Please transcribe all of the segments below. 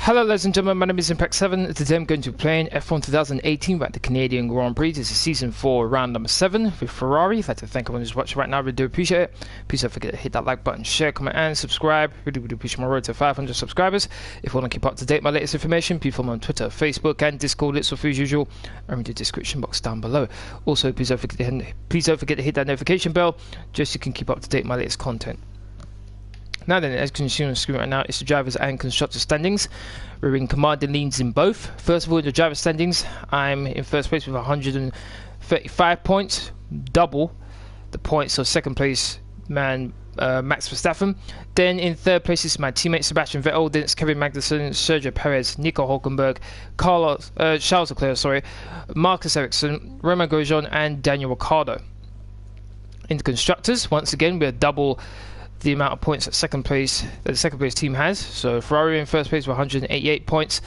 Hello ladies and gentlemen, my name is Impact7. Today I'm going to be playing F1 2018 at the Canadian Grand Prix. This is Season 4, Round number 7 with Ferrari. I'd like to thank everyone who's watching right now, really do appreciate it. Please don't forget to hit that like button, share, comment and subscribe. Really would appreciate my road to 500 subscribers. If you want to keep up to date with my latest information, please follow me on Twitter, Facebook and Discord. It's all free as usual. I'm in the description box down below. Also, please don't forget to hit that notification bell just so you can keep up to date with my latest content. Now then, as you can see on the screen right now, it's the drivers and constructors standings. We're in commanding leads in both. First of all, in the driver standings, I'm in first place with 135 points, double the points of second place man Max Verstappen. Then in third place is my teammate Sebastian Vettel. Then it's Kevin Magnussen, Sergio Perez, Nico Hulkenberg, Charles Leclerc, Marcus Ericsson, Romain Grosjean, and Daniel Ricciardo. In the constructors, once again, we're double the amount of points that the second place team has. So Ferrari in first place with 188 points.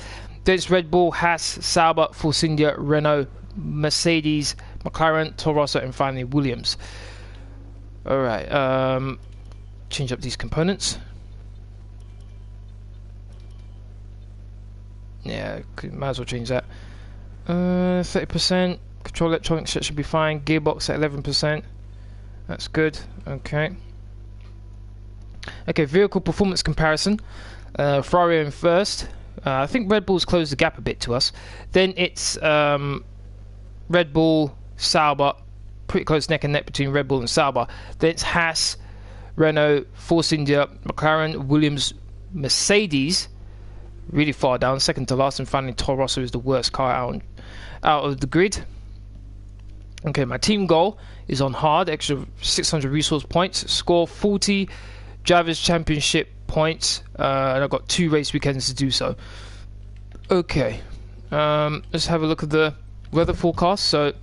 Then it's Red Bull, Haas, Sauber, Force India, Renault, Mercedes, McLaren, Toro Rosso, and finally Williams. Alright, change up these components. Yeah, might as well change that. 30%, control electronics, that should be fine. Gearbox at 11%. That's good, okay. Okay, vehicle performance comparison. Ferrari in first. I think Red Bull's closed the gap a bit to us. Then it's Red Bull, Sauber, pretty close neck and neck between Red Bull and Sauber. Then it's Haas, Renault, Force India, McLaren, Williams, Mercedes, really far down, second to last, and finally Toro Rosso is the worst car out of the grid. Okay, my team goal is on hard, extra 600 resource points, score 40 Drivers' Championship points, and I've got 2 race weekends to do so. Okay, let's have a look at the weather forecast. So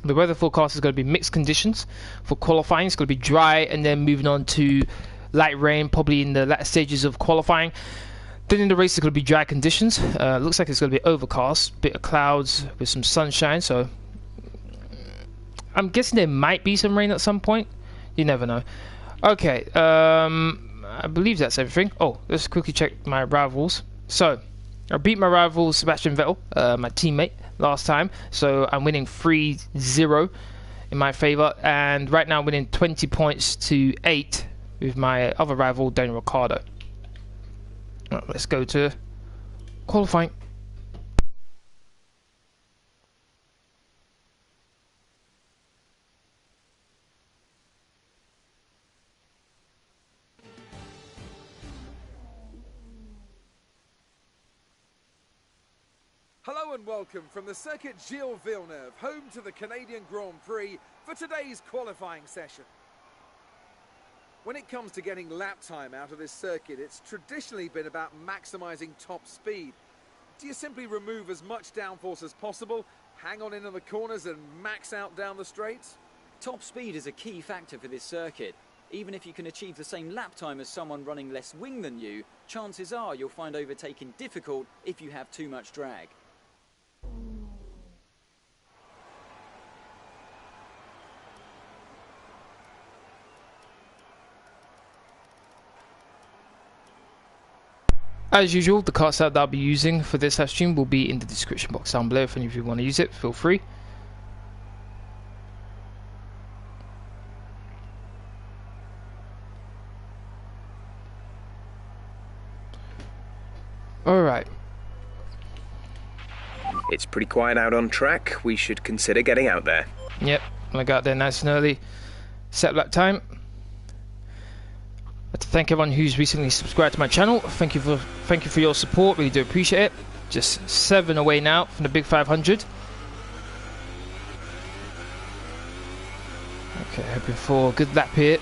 the weather forecast is going to be mixed conditions for qualifying. It's going to be dry and then moving on to light rain, probably in the latter stages of qualifying. Then in the race, it's going to be dry conditions. Looks like it's going to be overcast, bit of clouds with some sunshine. So I'm guessing there might be some rain at some point. You never know. Okay, I believe that's everything. Oh, let's quickly check my rivals. So, I beat my rival Sebastian Vettel, my teammate, last time. So, I'm winning 3-0 in my favour. And right now I'm winning 20 points to 8 with my other rival, Daniel Ricciardo. Right, let's go to qualifying. Hello and welcome from the circuit Gilles Villeneuve, home to the Canadian Grand Prix, for today's qualifying session. When it comes to getting lap time out of this circuit, it's traditionally been about maximising top speed. Do you simply remove as much downforce as possible, hang on into the corners and max out down the straights? Top speed is a key factor for this circuit. Even if you can achieve the same lap time as someone running less wing than you, chances are you'll find overtaking difficult if you have too much drag. As usual, the car setup that I'll be using for this live stream will be in the description box down below. If any of you want to use it, feel free. Alright. It's pretty quiet out on track. We should consider getting out there. Yep, I got there nice and early. Set lap time. I'd like to thank everyone who's recently subscribed to my channel. Thank you for your support. Really do appreciate it. Just 7 away now from the big 500. Okay, hoping for a good lap here.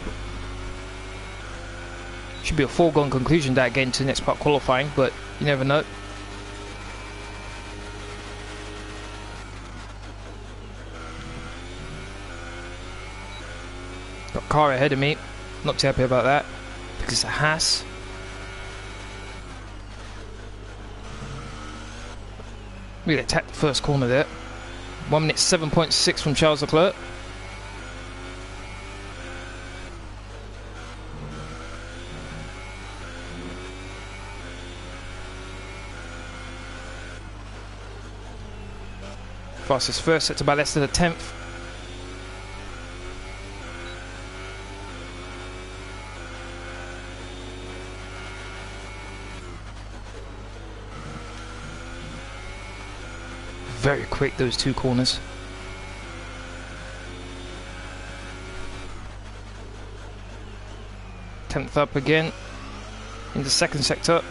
Should be a foregone conclusion that getting to the next part qualifying, but you never know. Got a car ahead of me. Not too happy about that because it's a Haas. Really attacked the first corner there. 1 minute 7.6 from Charles Leclerc. Fastest first sector by less than a tenth. Very quick, those two corners. Tenth up again in the second sector.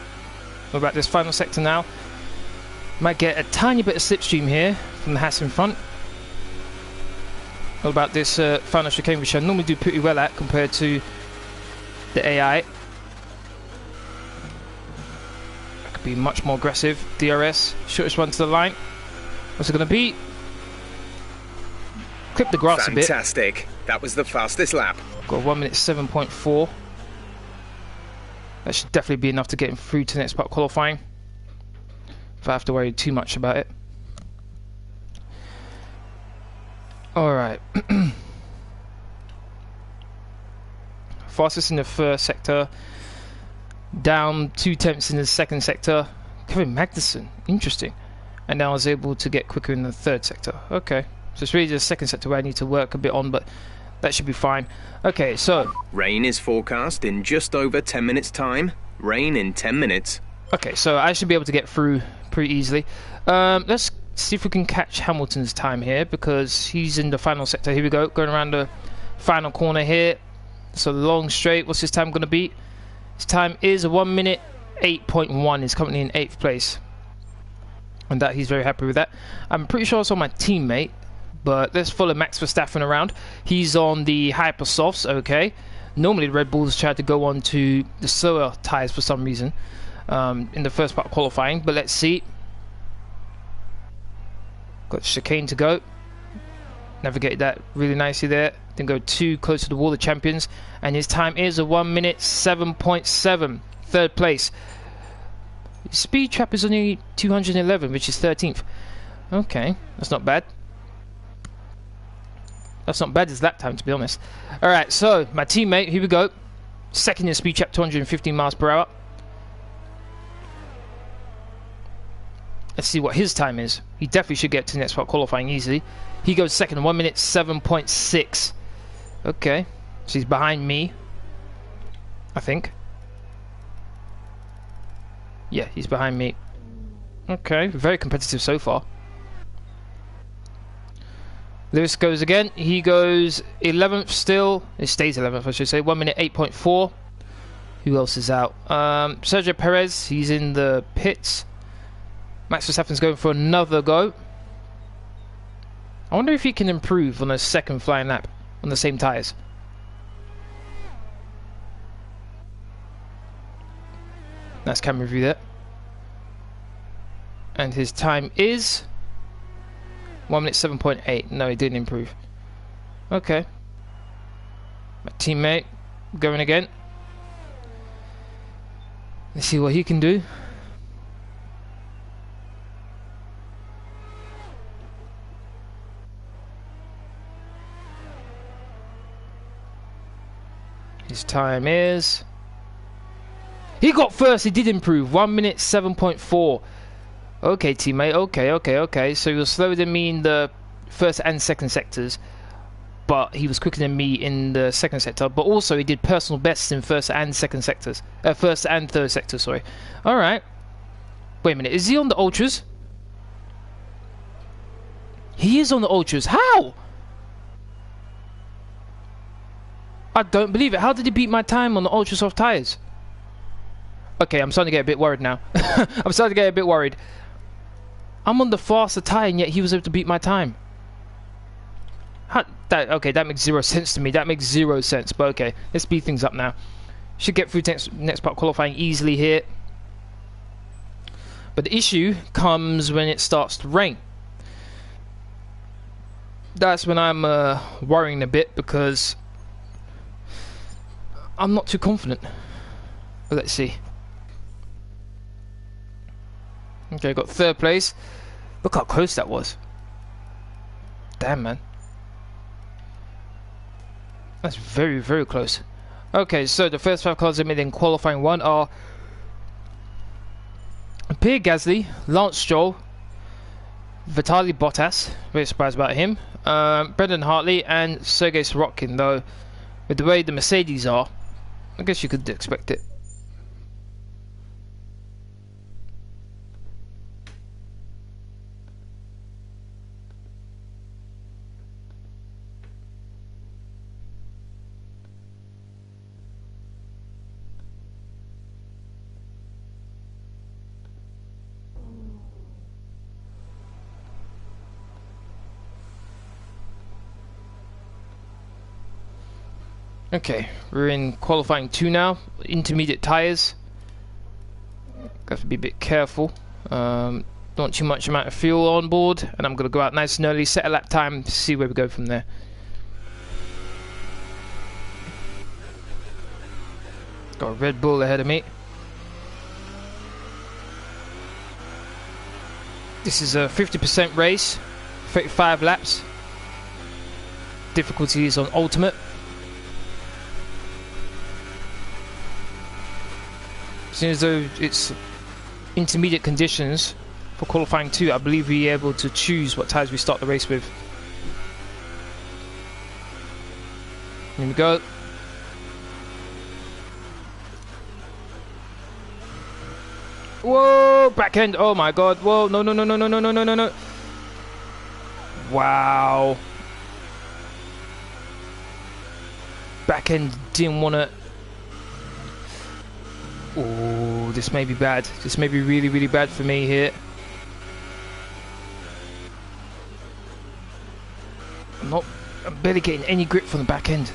What about this final sector now? Might get a tiny bit of slipstream here from the Haas in front. What about this final chicane, which I normally do pretty well at compared to the AI. I could be much more aggressive. DRS, shortest run to the line. What's it going to be? Clip the grass a bit. Fantastic. That was the fastest lap. Got 1 minute 7.4. That should definitely be enough to get him through to the next part of qualifying. If I have to worry too much about it. Alright. Fastest in the first sector. Down 2 tenths in the second sector. Kevin Magnussen. Interesting. And now I was able to get quicker in the third sector. Okay. So it's really the second sector where I need to work a bit on, but that should be fine. Okay, so... Rain is forecast in just over 10 minutes time. Rain in 10 minutes. Okay, so I should be able to get through pretty easily. Let's see if we can catch Hamilton's time here, because he's in the final sector. Here we go, going around the final corner here. So long straight, what's his time going to be? His time is 1 minute 8.1. He's currently in 8th place. And that he's very happy with that. I'm pretty sure I saw my teammate, but let's follow Max Verstappen around. He's on the hyper softs, okay. Normally the Red Bulls try to go on to the slower tyres for some reason in the first part of qualifying, but let's see. Got chicane to go. Navigate that really nicely there. Didn't go too close to the wall, the champions. And his time is a 1 minute 7.7. Third place. Speed trap is only 211, which is 13th. Okay, that's not bad. That's not bad as lap time, to be honest. Alright, so my teammate, here we go. Second in speed trap, 215 miles per hour. Let's see what his time is. He definitely should get to the next part qualifying easily. He goes second, 1 minute 7.6. Okay, so he's behind me, I think. Yeah, he's behind me. Okay, very competitive so far. Lewis goes again. He goes 11th still. It stays 11th, I should say. 1 minute 8.4. Who else is out? Sergio Perez, he's in the pits. Max Verstappen's going for another go. I wonder if he can improve on a second flying lap on the same tyres. Nice camera view there. And his time is 1 minute 7.8. No, he didn't improve. Okay. My teammate going again. Let's see what he can do. His time is... He got first, he did improve. 1 minute 7.4. Okay, teammate, okay. So he was slower than me in the first and second sectors, but he was quicker than me in the second sector. But also he did personal bests in first and second sectors. First and third sector, sorry. Alright. Wait a minute, is he on the Ultras? He is on the Ultras. How? I don't believe it. How did he beat my time on the ultra soft tyres? Okay, I'm starting to get a bit worried now. I'm starting to get a bit worried. I'm on the faster tyre and yet he was able to beat my time. Okay, that makes zero sense to me. That makes zero sense. But okay, let's speed things up now. Should get through next part qualifying easily here. But the issue comes when it starts to rain. That's when I'm worrying a bit because I'm not too confident. But let's see. Okay, got third place. Look how close that was. Damn, man. That's very, very close. Okay, so the first 5 cars admitted in qualifying 1 are Pierre Gasly, Lance Stroll, Vitaly Bottas, very surprised about him. Brendan Hartley and Sergei Sorokin, though, with the way the Mercedes are, I guess you could expect it. Okay, we're in qualifying 2 now. Intermediate tyres. Got to be a bit careful. Not too much amount of fuel on board, and I'm going to go out nice and early, set a lap time, see where we go from there. Got a Red Bull ahead of me. This is a 50% race, 35 laps. Difficulty is on ultimate. Seeing as though it's intermediate conditions for qualifying 2, I believe we're able to choose what tyres we start the race with. Here we go. Whoa, back end. Oh my god. Whoa, no, no, no, no, no, no, no, no, no, no. Wow. Back end didn't want to. Oh, this may be bad. This may be really, really bad for me here. I'm barely getting any grip from the back end.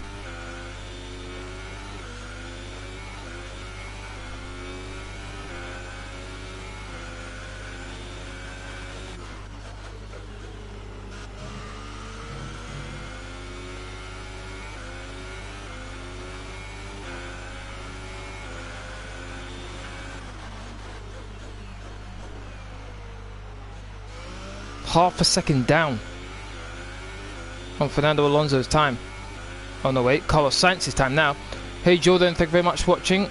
Half a second down on Fernando Alonso's time. Oh no, wait, Carlos Sainz's time now. Hey Jordan, thank you very much for watching.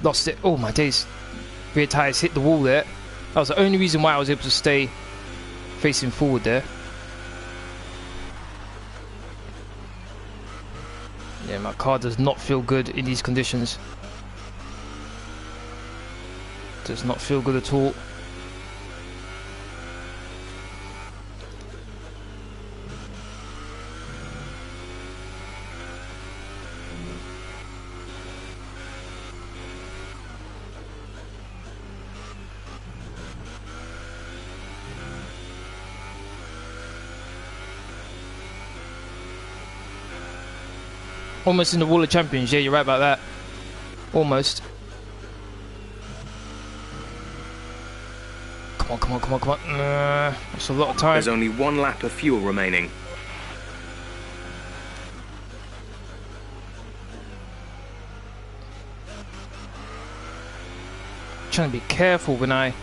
Lost it. Oh my days. Rear tyres hit the wall there. That was the only reason why I was able to stay facing forward there. Yeah, my car does not feel good in these conditions. Does not feel good at all. Almost in the wall of champions. Yeah, you're right about that. Almost. Come on, come on, come on, come on. That's a lot of time. There's only 1 lap of fuel remaining. Trying to be careful when I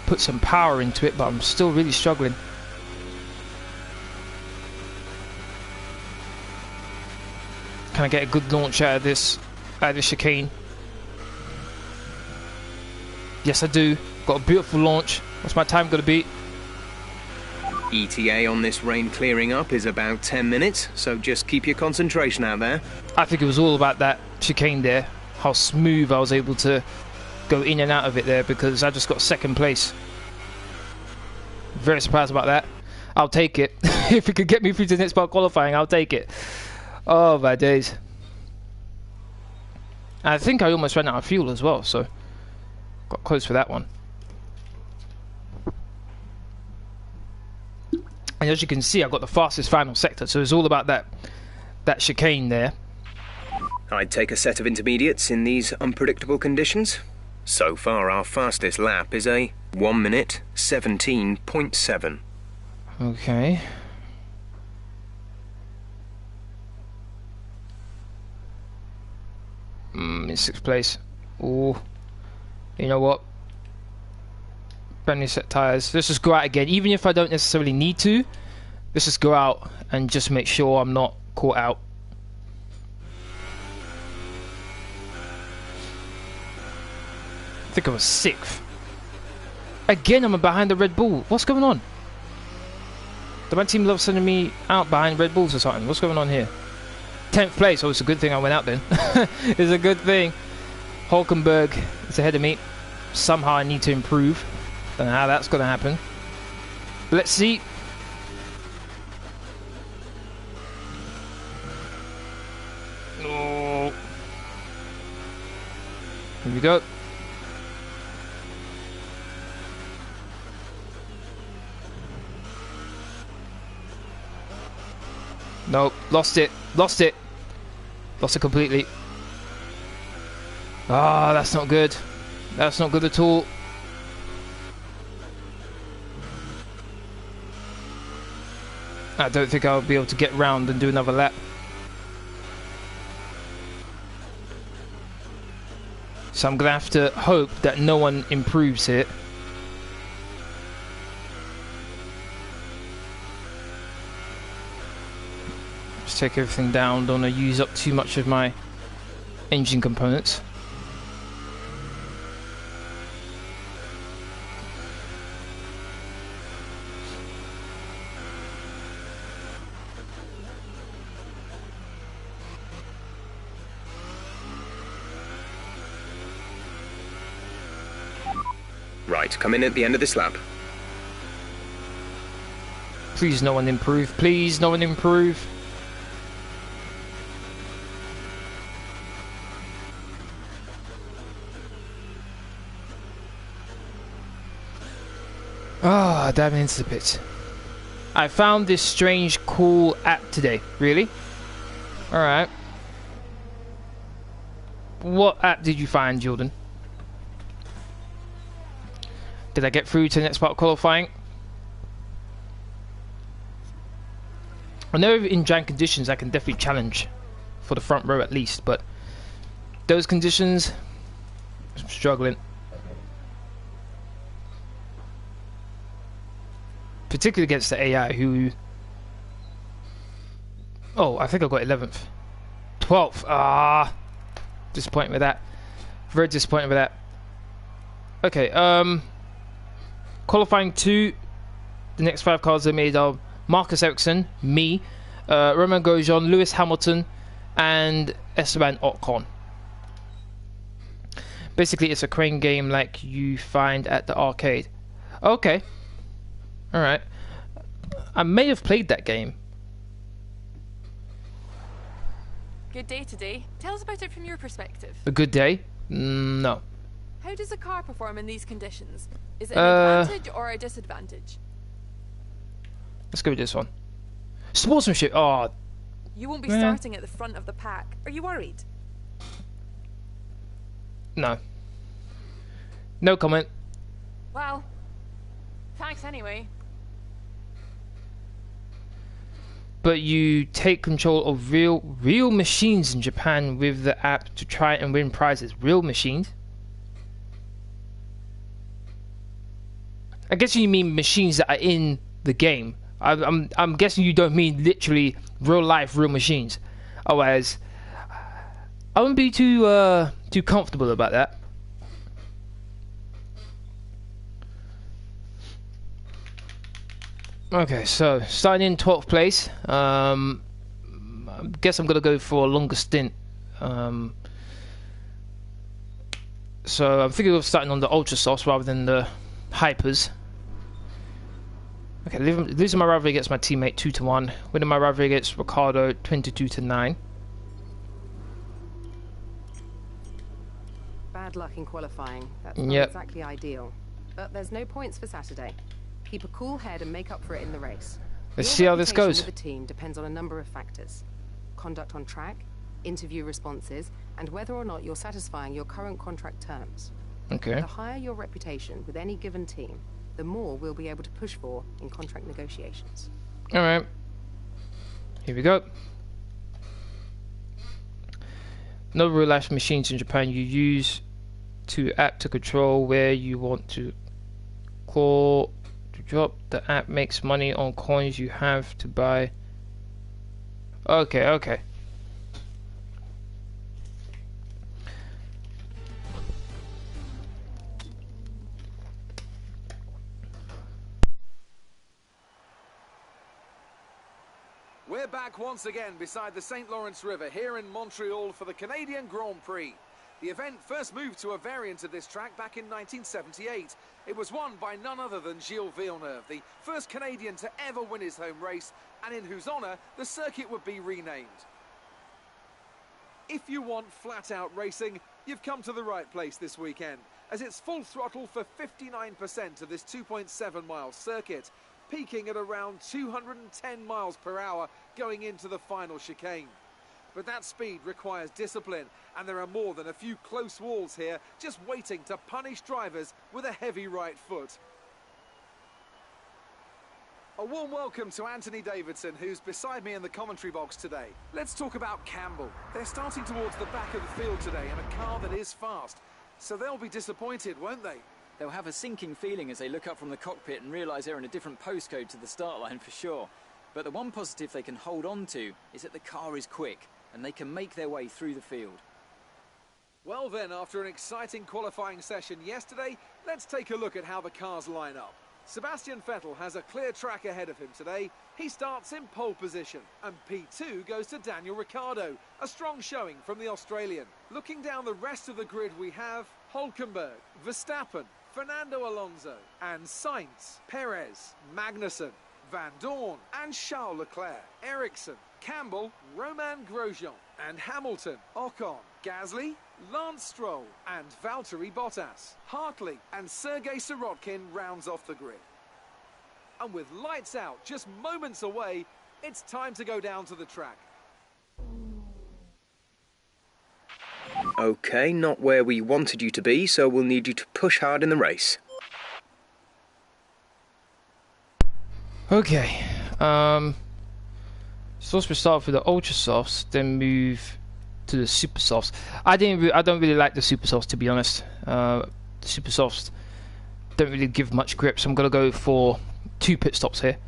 put some power into it, but I'm still really struggling. Can I get a good launch out of this chicane? Yes, I do. Got a beautiful launch. What's my time going to be? ETA on this rain clearing up is about 10 minutes, so just keep your concentration out there. I think it was all about that chicane there. How smooth I was able to go in and out of it there, because I just got 2nd place. Very surprised about that. I'll take it. If it could get me through to the next part of qualifying, I'll take it. Oh my days. I think I almost ran out of fuel as well, so got close for that one. And as you can see, I got the fastest final sector, so it's all about that chicane there. I'd take a set of intermediates in these unpredictable conditions. So far, our fastest lap is a 1 minute 17.7. Okay. In 6th place. Oh, you know what? Brand new set tyres. Let's just go out again. Even if I don't necessarily need to, Let's just go out and just make sure I'm not caught out. I think I was 6th. Again, I'm behind the Red Bull. What's going on? Do my team love sending me out behind Red Bulls or something? What's going on here? 10th place. Oh, it's a good thing I went out then. It's a good thing. Hulkenberg is ahead of me. Somehow I need to improve. Don't know how that's going to happen. But let's see. Oh. Here we go. Nope, lost it completely. Ah, that's not good. That's not good at all. I don't think I'll be able to get round and do another lap. So I'm gonna have to hope that no one improves it. Just take everything down, don't want to use up too much of my engine components. Right, come in at the end of this lap. Please no one improve. Please no one improve. Ah, damn insipid. I found this strange cool app today. Really? Alright. What app did you find, Jordan? Did I get through to the next part of qualifying? I know in dry conditions I can definitely challenge for the front row at least, but those conditions, I'm struggling. Particularly against the AI who... Oh, I think I got 11th. 12th. Ah, disappointed with that. Very disappointed with that. Okay, qualifying 2, the next 5 cars are made of Marcus Ericsson, me, Romain Grosjean, Lewis Hamilton, and Esteban Ocon. Basically, it's a crane game like you find at the arcade. Okay. Alright. I may have played that game. Good day today. Tell us about it from your perspective. A good day? No. How does a car perform in these conditions? Is it an advantage or a disadvantage? Let's go with this one. Sportsmanship. Oh. You won't be starting at the front of the pack. Are you worried? No. No comment. Well, thanks anyway. But you take control of real machines in Japan with the app to try and win prizes. Real machines? I guess you mean machines that are in the game. I'm guessing you don't mean literally real life, real machines. Otherwise, I wouldn't be too comfortable about that. Okay, so starting in 12th place. I guess I'm gonna go for a longer stint. So I'm thinking of starting on the Ultra Softs rather than the Hypers. Okay, losing my rivalry against my teammate 2-1. Winning my rivalry against Ricardo 22-9. Bad luck in qualifying. That's not exactly ideal. But there's no points for Saturday. Keep a cool head and make up for it in the race. Let's see how this goes. Your reputation with the team depends on a number of factors. Conduct on track, interview responses, and whether or not you're satisfying your current contract terms. Okay. The higher your reputation with any given team, the more we'll be able to push for in contract negotiations. Alright. Here we go. No real life machines in Japan. You use to app to control where you want to call to drop. The app makes money on coins you have to buy. Okay, okay. We're back once again beside the St. Lawrence River here in Montreal for the Canadian Grand Prix. The event first moved to a variant of this track back in 1978. It was won by none other than Gilles Villeneuve, the first Canadian to ever win his home race, and in whose honour the circuit would be renamed. If you want flat-out racing, you've come to the right place this weekend, as it's full throttle for 59% of this 2.7-mile circuit, peaking at around 210 miles per hour going into the final chicane. But that speed requires discipline, and there are more than a few close walls here just waiting to punish drivers with a heavy right foot. A warm welcome to Anthony Davidson, who's beside me in the commentary box today. Let's talk about Camber. They're starting towards the back of the field today in a car that is fast, so they'll be disappointed, won't they? They'll have a sinking feeling as they look up from the cockpit and realise they're in a different postcode to the start line for sure. But the one positive they can hold on to is that the car is quick and they can make their way through the field. Well then, after an exciting qualifying session yesterday, let's take a look at how the cars line up. Sebastian Vettel has a clear track ahead of him today. He starts in pole position, and P2 goes to Daniel Ricciardo, a strong showing from the Australian. Looking down the rest of the grid, we have Hülkenberg, Verstappen, Fernando Alonso, and Sainz, Perez, Magnussen, Van Dorn, and Charles Leclerc, Ericsson, Campbell, Romain Grosjean, and Hamilton, Ocon, Gasly, Lance Stroll, and Valtteri Bottas. Hartley and Sergei Sirotkin rounds off the grid. And with lights out just moments away, it's time to go down to the track. Okay, not where we wanted you to be, so we'll need you to push hard in the race. Okay, supposed to start with the ultra softs, then move to the super softs. I don't really like the super softs, to be honest. The super softs don't really give much grip, so I'm gonna go for 2 pit stops here.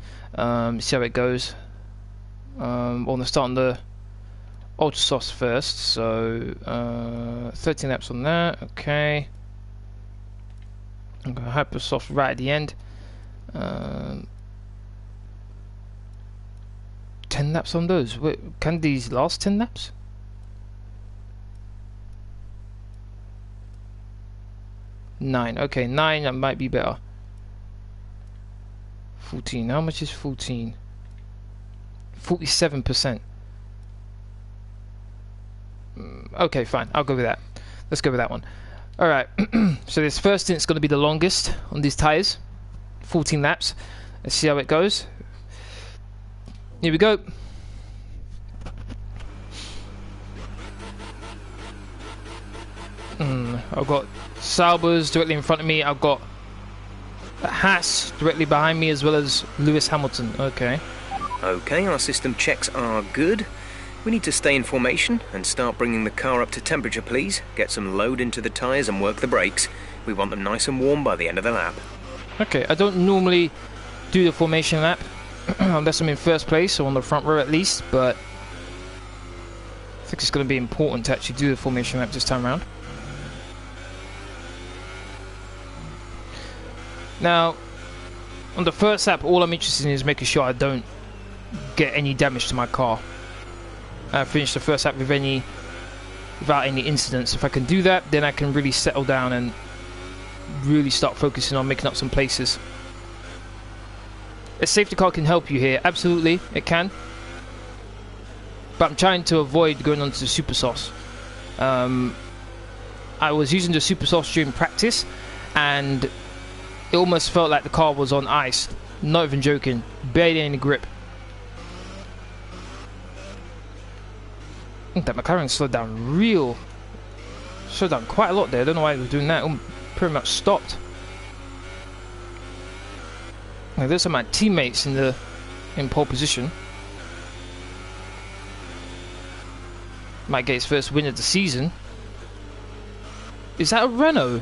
See how it goes. I'm gonna start on the ultra softs first, so 13 laps on that. Okay, I'm gonna hyper soft right at the end. 10 laps on those. Wait, can these last 10 laps? Nine. Okay, 9, that might be better. 14. How much is 14? 47%. Okay, fine. I'll go with that. Let's go with that one. Alright. So this first stint's going to be the longest on these tyres. 14 laps. Let's see how it goes. Here we go. I've got Saubers directly in front of me. I've got Haas directly behind me, as well as Lewis Hamilton. Okay. Okay, our system checks are good. We need to stay in formation and start bringing the car up to temperature, please. Get some load into the tyres and work the brakes. We want them nice and warm by the end of the lap. Okay, I don't normally do the formation lap unless I'm in first place or on the front row at least, but I think it's going to be important to actually do the formation lap this time around. Now, on the first lap, all I'm interested in is making sure I don't get any damage to my car. I finish the first lap without any incidents. If I can do that, then I can really settle down and really start focusing on making up some places. A safety car can help you here, absolutely, it can. But I'm trying to avoid going onto the super softs. I was using the super softs during practice, and it almost felt like the car was on ice. Not even joking, barely any grip. I think that McLaren slowed down quite a lot there. I don't know why it was doing that. It pretty much stopped. Now, those are my teammates in pole position. Might get his first win of the season. Is that a Renault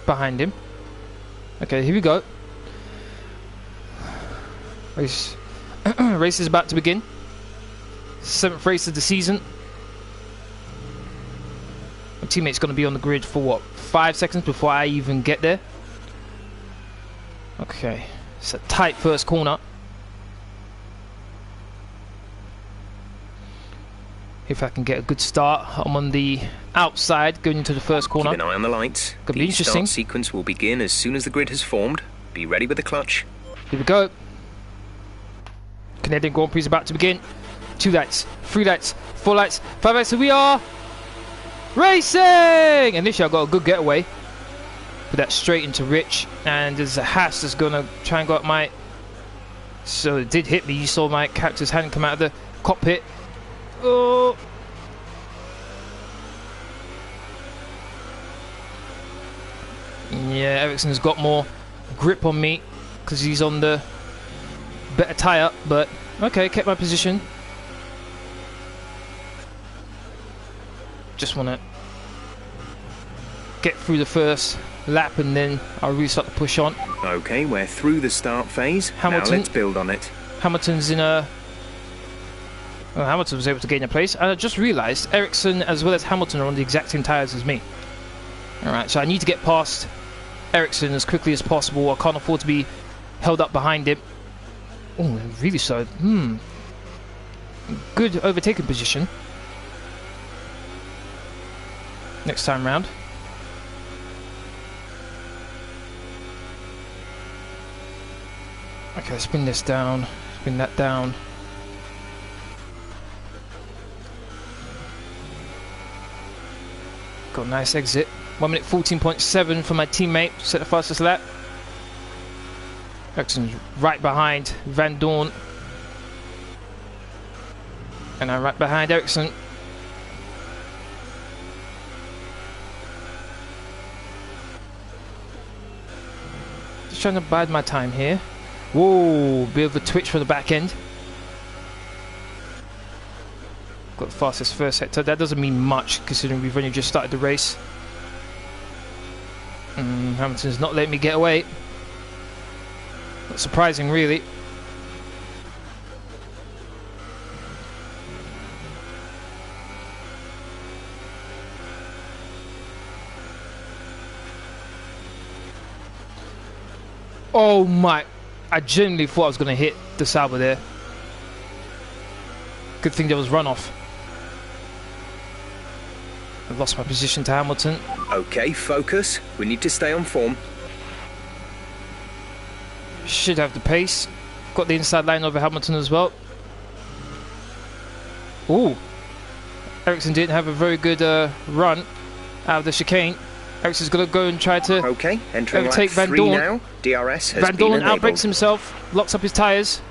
behind him? Okay, here we go. Race, race is about to begin. 7th race of the season. My teammate's going to be on the grid for what, 5 seconds before I even get there. Okay, it's a tight first corner. If I can get a good start, I'm on the outside going into the first corner. Keep an eye on the lights. Could be The interesting. start sequence will begin as soon as the grid has formed. Be ready with the clutch. Here we go. Canadian Grand Prix is about to begin. 2 lights, 3 lights, 4 lights, 5 lights, so we are racing! Initially I got a good getaway. Put that straight into Rich, and there's a Haas that's gonna try and go up my... So it did hit me. You saw my character's hand come out of the cockpit. Oh! Yeah, Ericsson's got more grip on me because he's on the better tyre, but okay, kept my position. Just want to get through the first lap and then I'll really start to push on. Okay, we're through the start phase. Hamilton. Now let's build on it. Hamilton's in a... Well, Hamilton was able to gain a place. And I just realised Ericsson as well as Hamilton are on the exact same tyres as me. Alright, so I need to get past Ericsson as quickly as possible. I can't afford to be held up behind him. Oh, really slow. Good overtaking position. Next time round. Okay, spin this down. Spin that down. Got a nice exit. 1 minute 14.7 for my teammate. Set the fastest lap. Ericsson's right behind Van Dorn. And I'm right behind Ericsson. Just trying to bide my time here. Whoa, bit of a twitch for the back end. Got the fastest first sector. That doesn't mean much considering we've only just started the race. Hamilton's not letting me get away. Not surprising, really. Oh my, I genuinely thought I was going to hit the Sauber there. Good thing there was runoff. I lost my position to Hamilton. Okay, focus. We need to stay on form. Should have the pace. Got the inside line over Hamilton as well. Ooh. Ericsson didn't have a very good run out of the chicane. Ericsson's going to go and try to okay, entering overtake lap Van 3 Dorn. now. DRS has Van been Dorn enabled. outbrakes himself, locks up his tyres.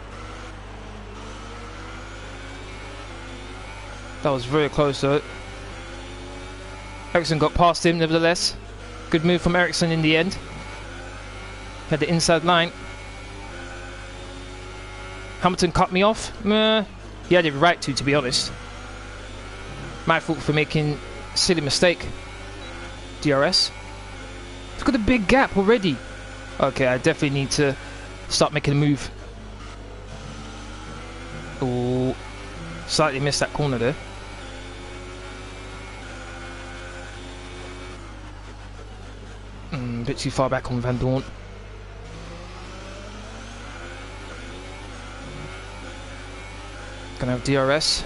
That was very close though. Ericsson got past him nevertheless. Good move from Ericsson in the end. Had the inside line. Hamilton cut me off. He had it right to be honest. My fault for making a silly mistake. DRS. Look at the big gap already. Okay, I definitely need to start making a move. Oh, slightly missed that corner there. A bit too far back on Van Dorn. Gonna have DRS.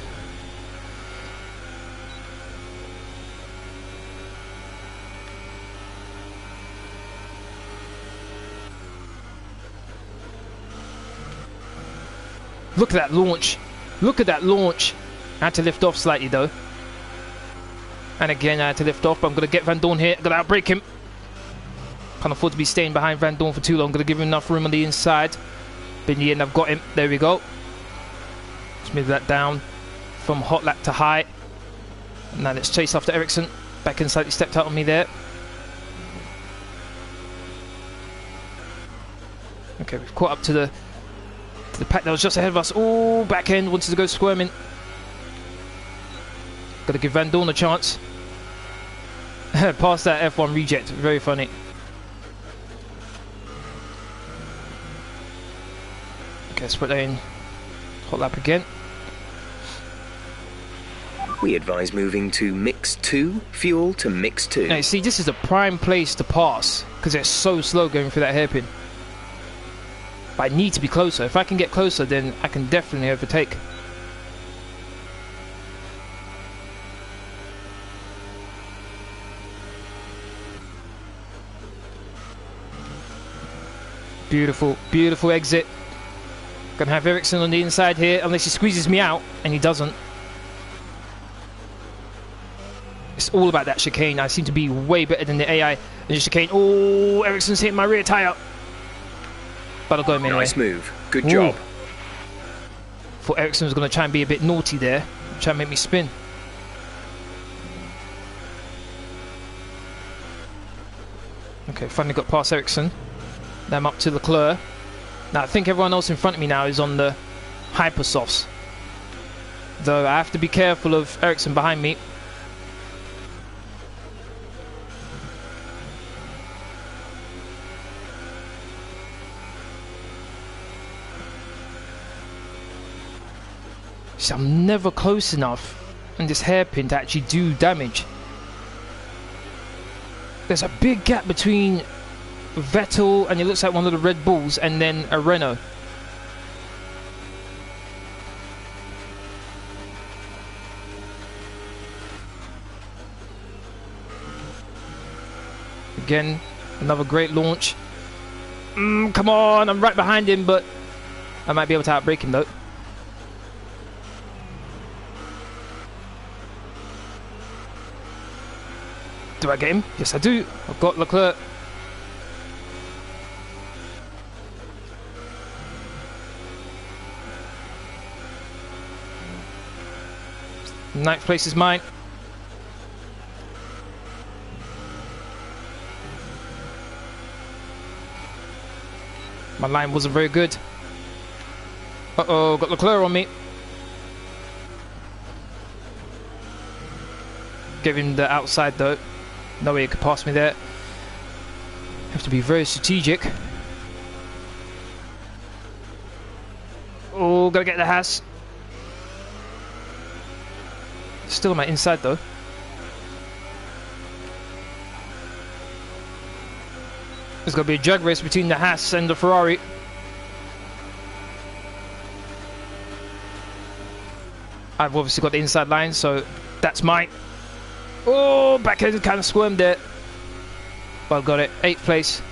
Look at that launch. Look at that launch. I had to lift off slightly though. And again I had to lift off, but I'm going to get Van Dorn here. I'm going to outbrake him. Can't afford to be staying behind Van Dorn for too long. I'm going to give him enough room on the inside. But in the end I've got him. There we go. Let's move that down from hot lap to high. Now let's chase after Ericsson. Back in slightly stepped out on me there. Okay, we've caught up to the pack that was just ahead of us. Oh, back end wanted to go squirming. Got to give Van Dorn a chance. Past that F1 reject. Very funny. Okay, let's put that in. Hot lap again. We advise moving to mix 2, fuel to mix 2. Now, you see, this is a prime place to pass because they're so slow going through that hairpin. But I need to be closer. If I can get closer, then I can definitely overtake. Beautiful, beautiful exit. Gonna have Ericsson on the inside here, unless he squeezes me out, and he doesn't. It's all about that chicane. I seem to be way better than the AI in the chicane. Oh, Ericsson's hitting my rear tyre. But I'll go anyway. Nice move. Good job. Thought Ericsson was going to try and be a bit naughty there. Try and make me spin. Okay, finally got past Ericsson. Now I'm up to Leclerc. Now I think everyone else in front of me now is on the hypersofts. Though I have to be careful of Ericsson behind me. So I'm never close enough in this hairpin to actually do damage. There's a big gap between Vettel and it looks like one of the Red Bulls and then a Renault. Again, another great launch. Come on, I'm right behind him, but I might be able to outbrake him though. Do I get him? Yes, I do. I've got Leclerc. Ninth place is mine. My line wasn't very good. Uh-oh, got Leclerc on me. Give him the outside though. No way he could pass me there. Have to be very strategic. Oh, gotta get the Haas. Still on my inside though. There's gonna be a drag race between the Haas and the Ferrari. I've obviously got the inside line, so that's mine. Oh, back end kind of squirmed there. But I've got it. 8th place.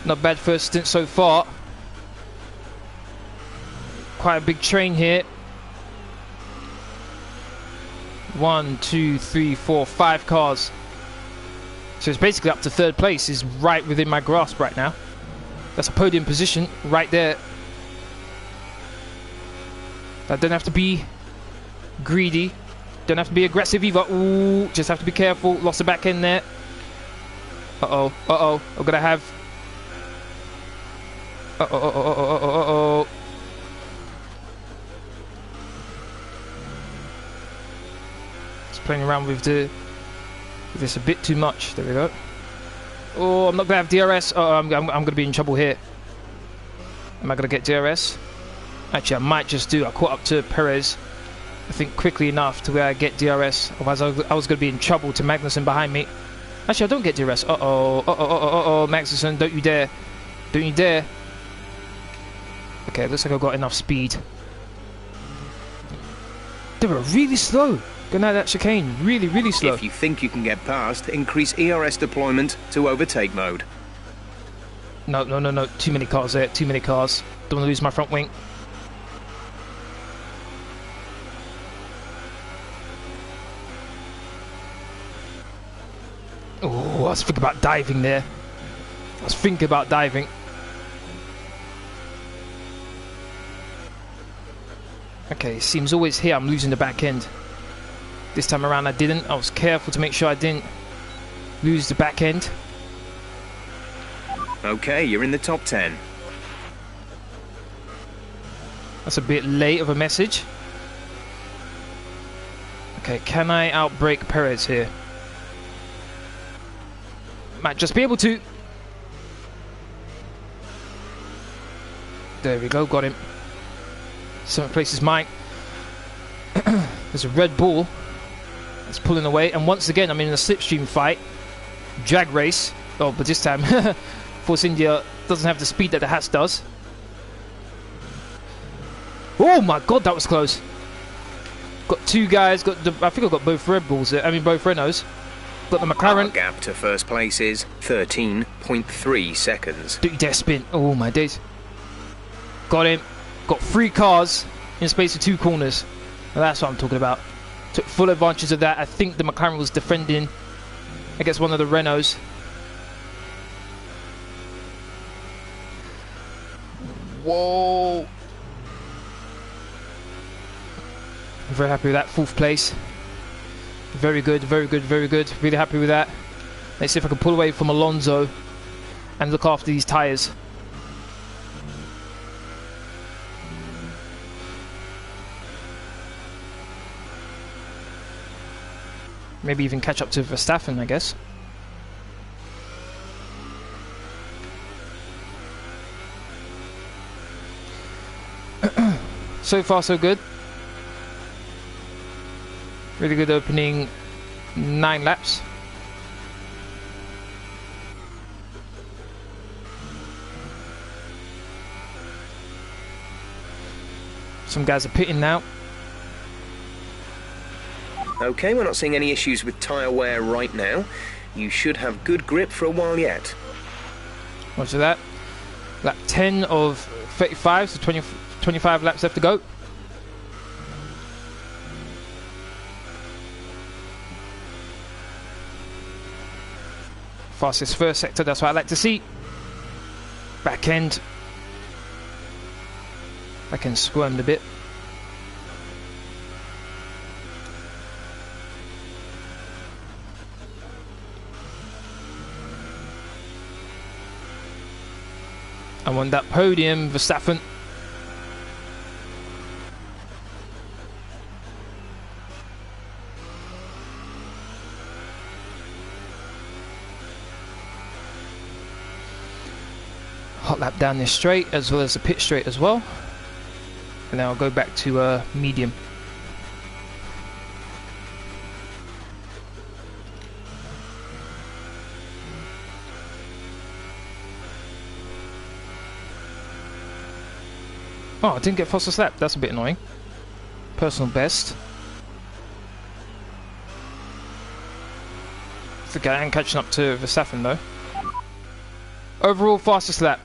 Not bad first stint so far. Quite a big train here. 1, 2, 3, 4, 5 cars. So it's basically up to 3rd place. Is right within my grasp right now. That's a podium position right there. I don't have to be greedy. Don't have to be aggressive either. Ooh, just have to be careful. Lost the back end there. Uh-oh, uh-oh. I'm gonna have... Uh-oh, uh-oh, uh-oh, uh-oh, uh-oh. Just playing around with this a bit too much. There we go. Oh, I'm not gonna have DRS. Oh, I'm gonna be in trouble here. Am I gonna get DRS? Actually, I might just do. I caught up to Perez, I think, quickly enough to where I get DRS. Otherwise, I was going to be in trouble to Magnussen behind me. Actually, I don't get DRS. Uh-oh. Uh-oh, uh-oh, uh-oh. Magnussen, don't you dare. Don't you dare. Okay, looks like I've got enough speed. They were really slow. Going out that chicane. Really, really slow. If you think you can get past, increase ERS deployment to overtake mode. No, no, no, no. Too many cars there. Too many cars. Don't want to lose my front wing. Oh, I was thinking about diving there. I was thinking about diving. Okay, seems always here I'm losing the back end. This time around I didn't. I was careful to make sure I didn't lose the back end. Okay, you're in the top 10. That's a bit late of a message. Okay, can I outbrake Perez here? Might just be able to. There we go, got him. 7th place is mine. There's a Red Bull that's pulling away, and once again I'm in a slipstream fight, drag race. Oh, but this time Force India doesn't have the speed that the Haas does. Oh my god, that was close. Got 2 guys, got the, I think I've got both Red Bulls there, I mean both Renaults. Got the McLaren. Our gap to first place is 13.3 seconds. Do death spin. Oh my days. Got him. Got 3 cars in space of 2 corners. Now that's what I'm talking about. Took full advantage of that. I think the McLaren was defending against one of the Renaults. Whoa. Very happy with that. 4th place. Very good, very good, very good. Really happy with that. Let's see if I can pull away from Alonso and look after these tyres. Maybe even catch up to Verstappen, I guess. So far, so good. Really good opening 9 laps. Some guys are pitting now. Okay, we're not seeing any issues with tyre wear right now. You should have good grip for a while yet. Roger that. Lap 10 of 35, so 25 laps left to go. Fastest first sector, that's what I like to see. Back end squirmed a bit. I won that podium, Verstappen. Hot lap down this straight as well as the pit straight as well, and then I'll go back to medium. Oh, I didn't get fastest lap, that's a bit annoying. Personal best. I think I am catching up to Verstappen though. Overall fastest lap.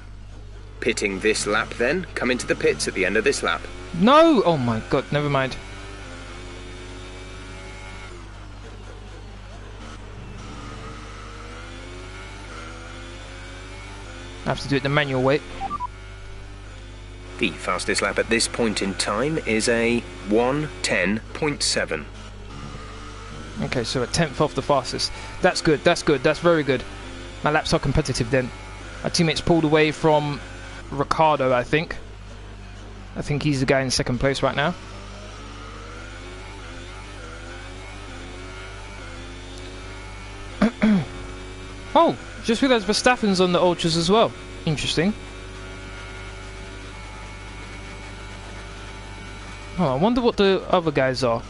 Pitting this lap then. Come into the pits at the end of this lap. No! Oh my god, never mind. I have to do it the manual way. The fastest lap at this point in time is a 1:10.7. Okay, so a 10th off the fastest. That's good, that's good, that's very good. My laps are competitive then. My teammates pulled away from Ricardo, I think. I think he's the guy in 2nd place right now. Oh, just realised Verstappen's on the ultras as well. Interesting. Oh, I wonder what the other guys are.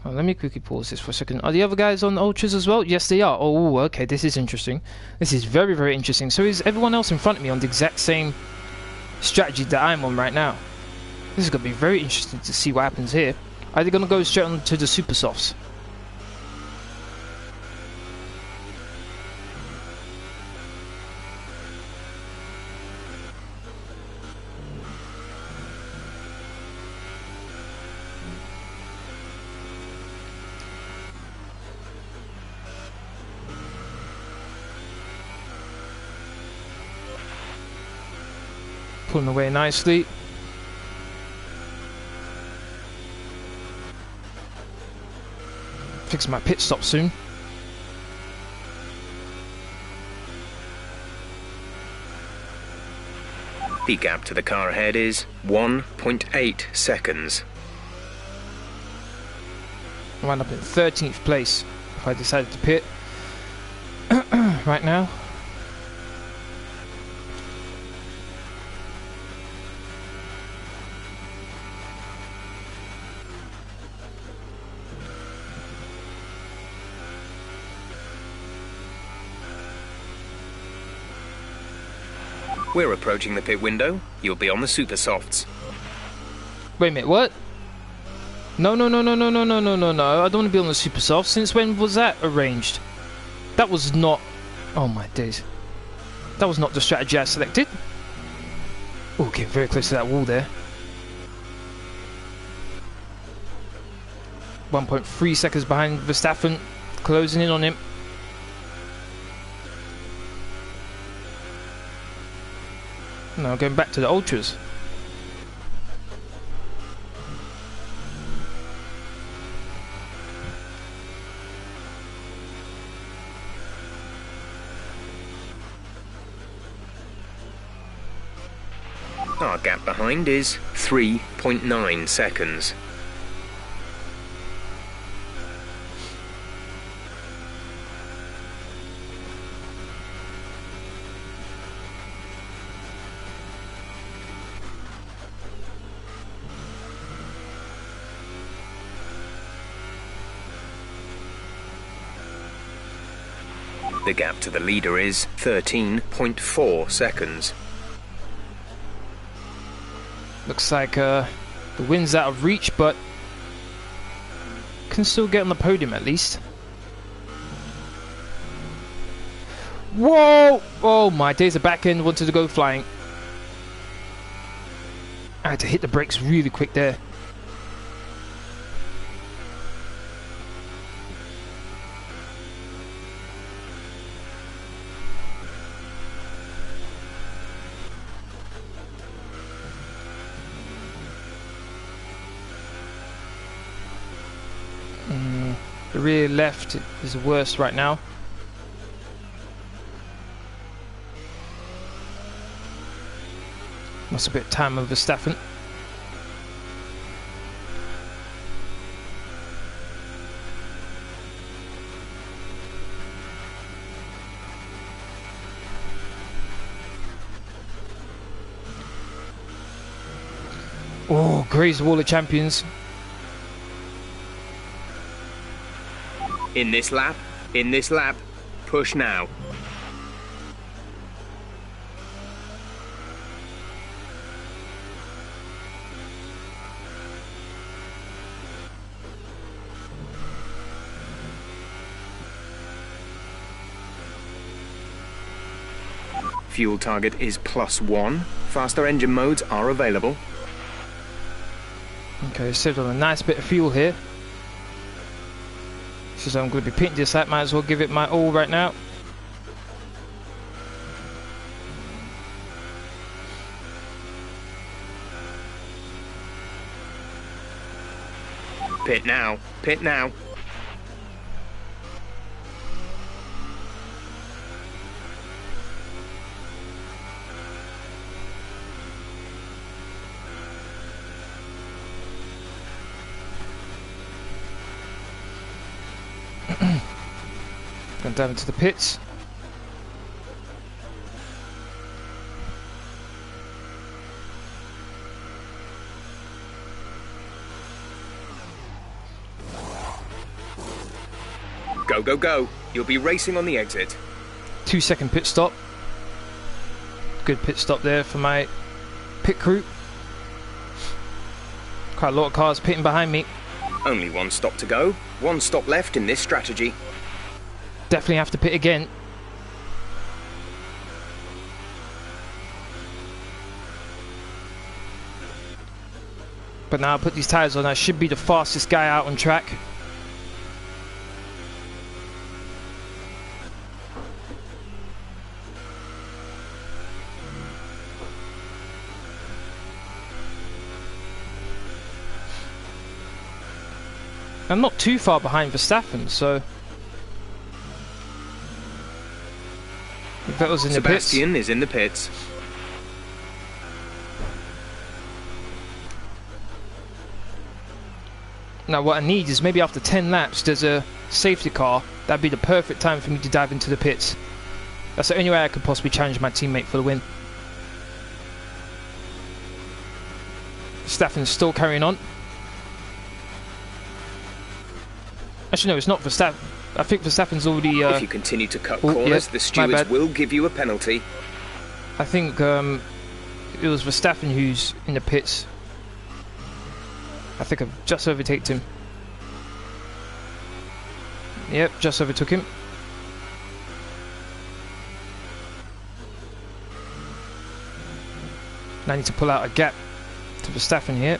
Oh, let me quickly pause this for a second. Are the other guys on ultras as well? Yes, they are. Oh, okay, this is interesting. This is very, very interesting. So is everyone else in front of me on the exact same strategy that I'm on right now? This is going to be very interesting to see what happens here. Are they going to go straight on to the super softs? Pulling away nicely. Fix my pit stop soon. The gap to the car ahead is 1.8 seconds. I wind up in 13th place if I decided to pit right now. We're approaching the pit window. You'll be on the super softs. Wait a minute, what? No, no, no, no, no, no, no, no, no, no. I don't want to be on the super soft. Since when was that arranged? That was not... Oh my days. That was not the strategy I selected. Oh, getting very close to that wall there. 1.3 seconds behind Verstappen, closing in on him. Now going back to the ultras. Our gap behind is 3.9 seconds. The gap to the leader is 13.4 seconds. Looks like the win's out of reach, but can still get on the podium at least. Whoa! Oh my days, the back end wanted to go flying. I had to hit the brakes really quick there. The rear left is the worst right now. Must have a bit of time of Verstappen. Oh, graze the wall of champions. In this lap, push now. Fuel target is +1. Faster engine modes are available. Okay, saved on a nice bit of fuel here. So I'm going to be pitting this lap, might as well give it my all right now. Pit now, pit now. Going down into the pits. Go, go, go. You'll be racing on the exit. 2-second pit stop. Good pit stop there for my pit crew. Quite a lot of cars pitting behind me. Only one stop to go. One stop left in this strategy. Definitely have to pit again. But now I put these tyres on, I should be the fastest guy out on track. I'm not too far behind Verstappen, so... Vettel's in the pits. Sebastian is in the pits. Now what I need is maybe after 10 laps there's a safety car. That'd be the perfect time for me to dive into the pits. That's the only way I could possibly challenge my teammate for the win. Verstappen's still carrying on. Actually no, it's not Verstappen. I think Verstappen's already... If you continue to cut corners, yeah, the stewards will give you a penalty. I think it was Verstappen who's in the pits. I think I've just overtaken him. Yep, just overtook him. Now I need to pull out a gap to Verstappen here.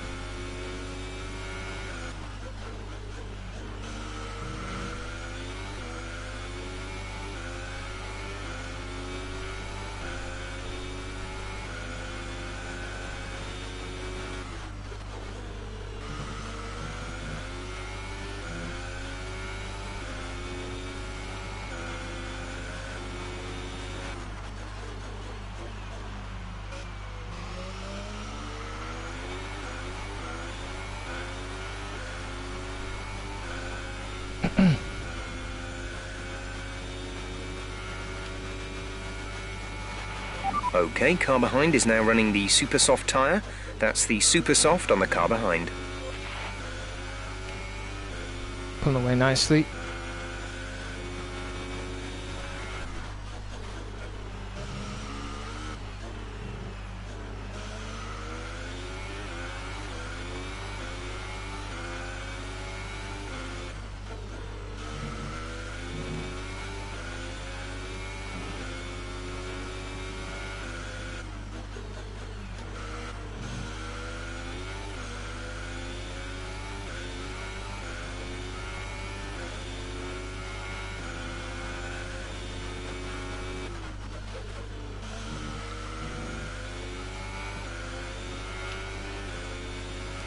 Okay, car behind is now running the super soft tyre. That's the super soft on the car behind. Pulling away nicely.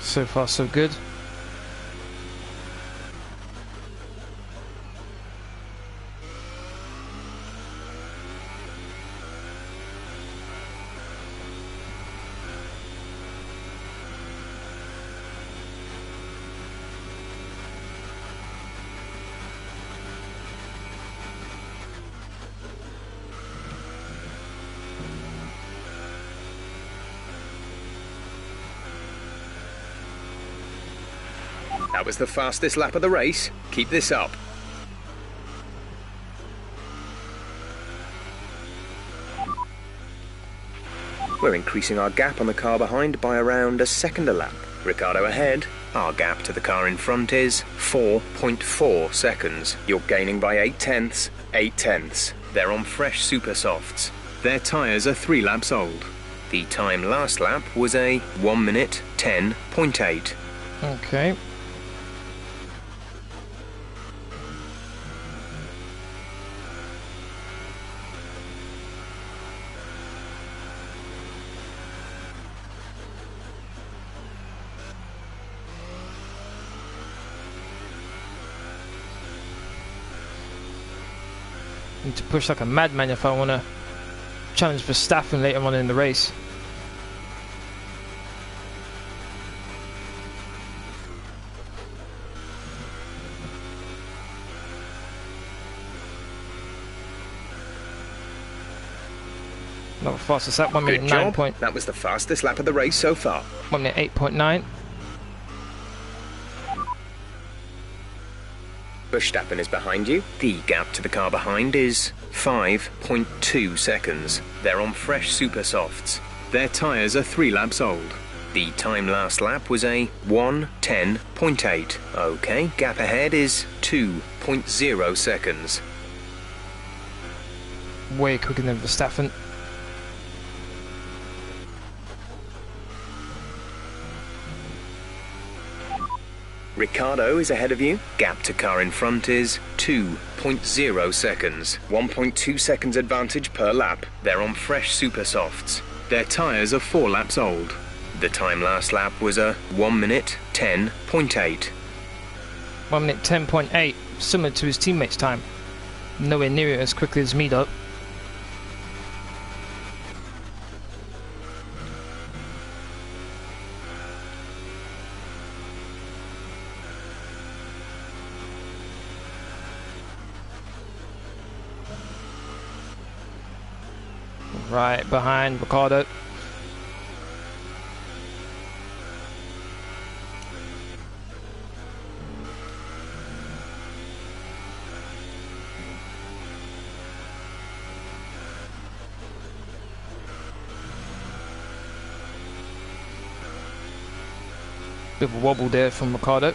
So far, so good. That was the fastest lap of the race. Keep this up. We're increasing our gap on the car behind by around a second a lap. Ricciardo ahead. Our gap to the car in front is 4.4 seconds. You're gaining by 8 tenths. 8 tenths. They're on fresh super softs. Their tyres are 3 laps old. The time last lap was a 1 minute 10.8. Okay. Need to push like a madman if I want to challenge Verstappen later on in the race. Not the fastest lap, 1 minute Good 9 job. point. That was the fastest lap of the race so far. 1 minute 8.9. Verstappen is behind you. The gap to the car behind is 5.2 seconds. They're on fresh super softs. Their tyres are 3 laps old. The time last lap was a 1:10.8. Okay, gap ahead is 2.0 seconds. Way quicker than Verstappen. Ricciardo is ahead of you. Gap to car in front is 2.0 seconds. 1.2 seconds advantage per lap. They're on fresh super softs. Their tyres are 4 laps old. The time last lap was a 1 minute 10.8. 1 minute 10.8, similar to his teammates' time. Nowhere near it as quickly as me though. Right behind Ricciardo. Bit of a wobble there from Ricardo.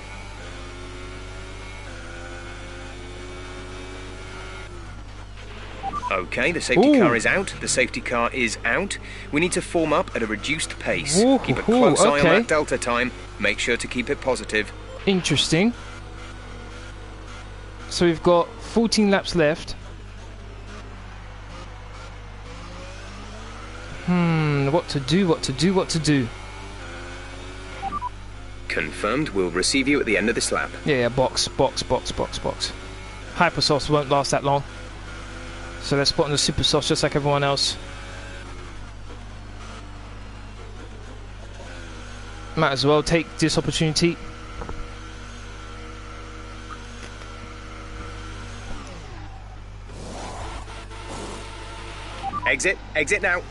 Okay, the safety car is out. The safety car is out. We need to form up at a reduced pace. Ooh, Keep a close eye on okay. that delta time. Make sure to keep it positive. Interesting. So we've got 14 laps left. What to do? Confirmed. We'll receive you at the end of this lap. Yeah, box. Hypersauce won't last that long. So let's put on the super sauce just like everyone else. Might as well take this opportunity. Exit now.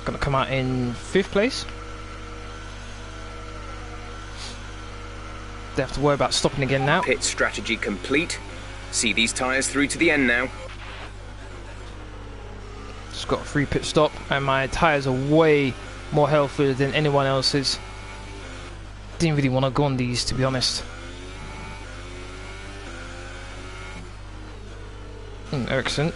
Gonna come out in 5th place. They have to worry about stopping again now. Pit strategy complete. See these tyres through to the end now. Just got a free pit stop, and my tyres are way more healthier than anyone else's. Didn't really want to go on these, to be honest. Ericsson.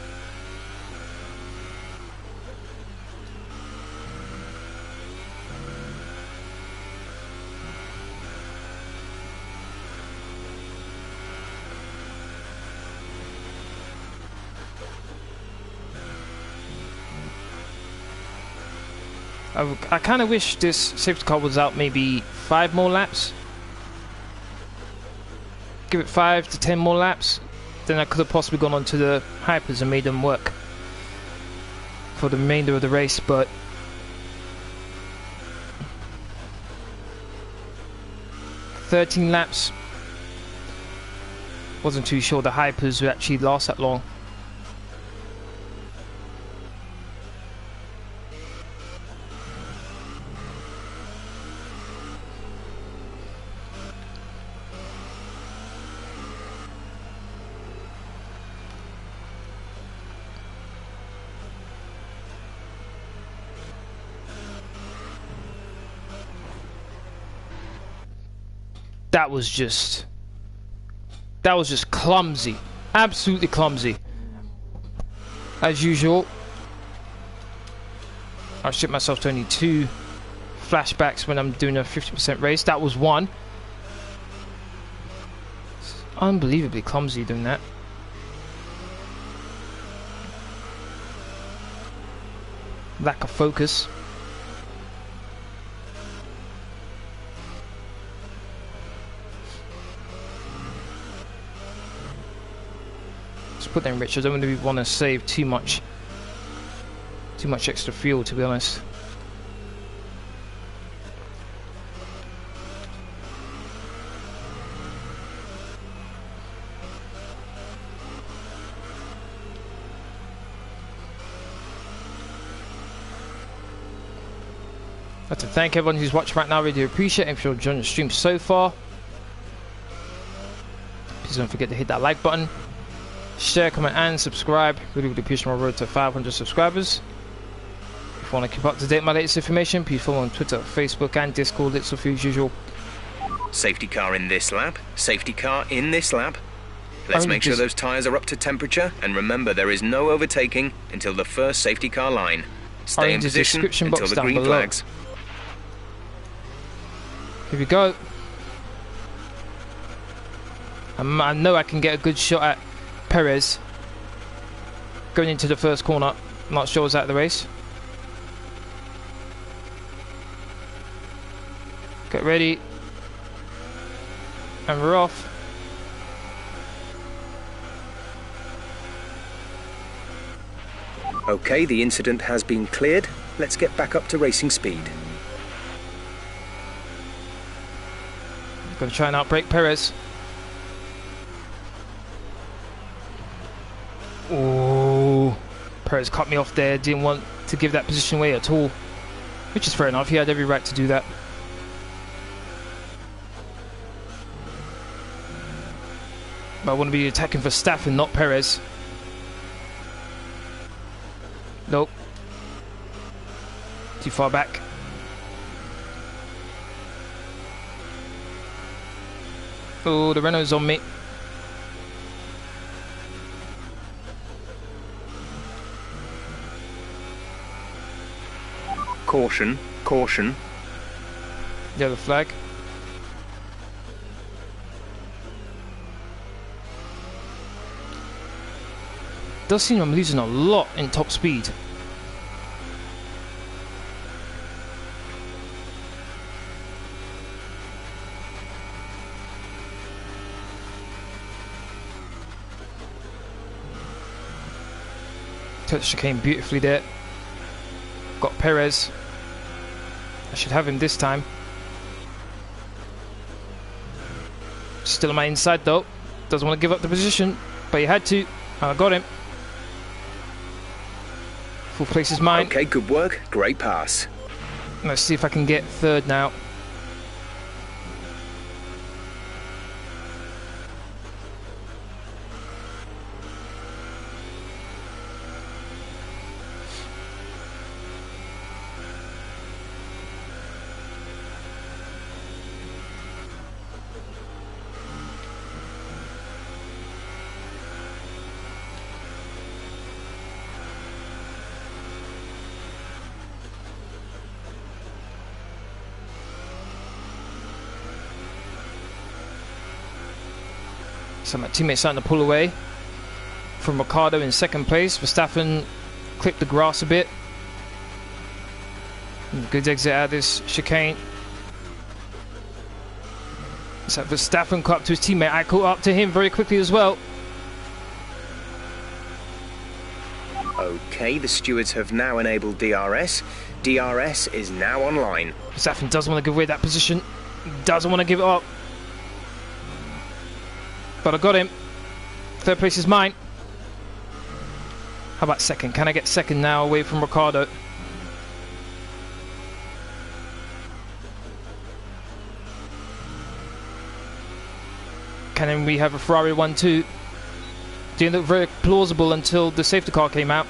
I kind of wish this safety car was out maybe 5 more laps. Give it 5 to 10 more laps. Then I could have possibly gone on to the hypers and made them work for the remainder of the race, but ...13 laps. Wasn't too sure the hypers would actually last that long. That was just clumsy, absolutely clumsy. As usual, I ship myself to only 2 flashbacks when I'm doing a 50% race. That was 1. It's unbelievably clumsy doing that. Lack of focus. Put them rich. I don't really want to save too much extra fuel, to be honest. I'd like to thank everyone who's watching right now. Really do appreciate it. If you're enjoying the stream so far, please don't forget to hit that like button. Share, comment and subscribe. Really would appreciate my road to 500 subscribers. If you want to keep up to date with my latest information, please follow on Twitter, Facebook and Discord. It's with you as usual. Safety car in this lap. Safety car in this lap. Let's make sure those tyres are up to temperature, and remember there is no overtaking until the first safety car line. Stay in position until the green flags. Here we go. I know I can get a good shot at Perez going into the first corner. I'm not sure what's out of the race. Get ready. And we're off. Okay, the incident has been cleared. Let's get back up to racing speed. Gonna try and outbrake Perez. Oh, Perez cut me off there. Didn't want to give that position away at all, which is fair enough. He had every right to do that. But I want to be attacking for Verstappen, not Perez. Nope. Too far back. Oh, the Renault's on me. Caution, caution. Yellow flag. Does seem I'm losing a lot in top speed. Took the chicane beautifully there. Got Perez. I should have him this time. Still on my inside though. Doesn't want to give up the position, but he had to. And I got him. Full place is mine. Okay, good work. Great pass. Let's see if I can get third now. So my teammate's starting to pull away from Ricciardo in second place. Verstappen clipped the grass a bit. Good exit out of this chicane. So Verstappen caught up to his teammate. I caught up to him very quickly as well. Okay, the stewards have now enabled DRS. DRS is now online. Verstappen doesn't want to give away that position. Doesn't want to give it up. But I got him. Third place is mine. How about second? Can I get second now away from Ricciardo? Can we have a Ferrari 1-2? Didn't look very plausible until the safety car came out.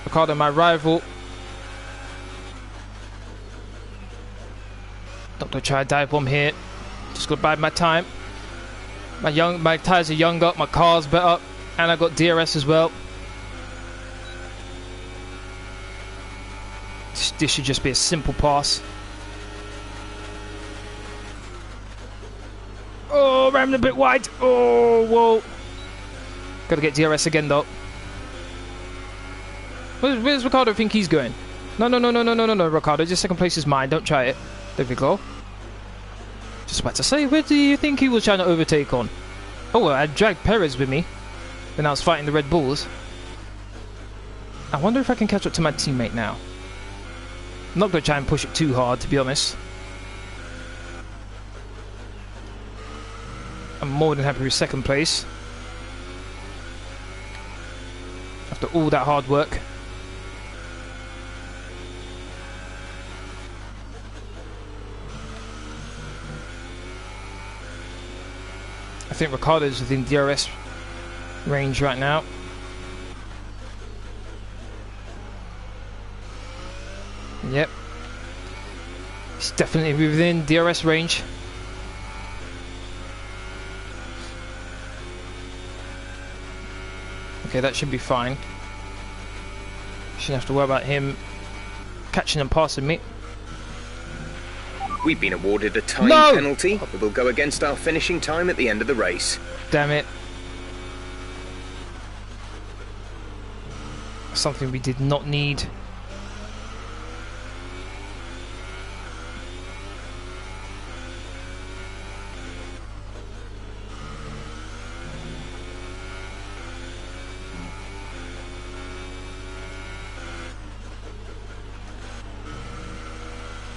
Ricciardo, my rival. Not gonna try a dive bomb here. Just gonna bide my time. My tyres are younger, my car's better, and I got DRS as well. This should just be a simple pass. Oh, rammed a bit wide. Oh, whoa. Gotta get DRS again though. Where's Ricciardo think he's going? No, Ricciardo. Just second place is mine. Don't try it. There we go. Just about to say, where do you think he was trying to overtake on? Oh, well, I dragged Perez with me when I was fighting the Red Bulls. I wonder if I can catch up to my teammate now. I'm not going to try and push it too hard, to be honest. I'm more than happy with second place. After all that hard work. I think Ricciardo's within DRS range right now. Yep. He's definitely within DRS range. Okay, that should be fine. Shouldn't have to worry about him catching and passing me. We've been awarded a time penalty that will go against our finishing time at the end of the race. Damn it. Something we did not need.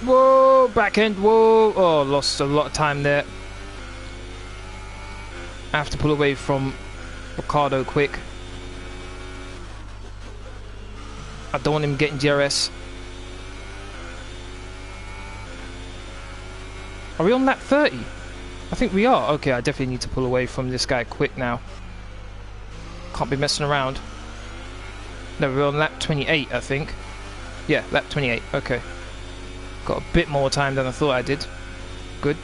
Whoa, back end, whoa. Oh, lost a lot of time there. I have to pull away from Ricciardo quick. I don't want him getting DRS. Are we on lap 30? I think we are. Okay, I definitely need to pull away from this guy quick now. Can't be messing around. No, we're on lap 28, I think. Yeah, lap 28. Okay. Got a bit more time than I thought I did. Good.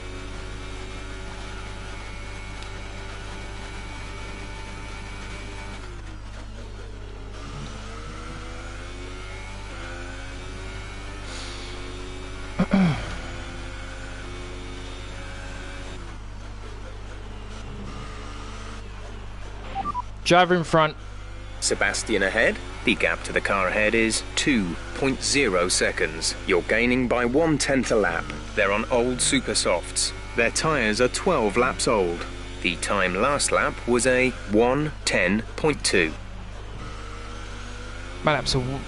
Driver in front. Sebastian ahead. The gap to the car ahead is 2.0 seconds. You're gaining by 1/10 a lap. They're on old super softs. Their tyres are 12 laps old. The time last lap was a 1:10.2.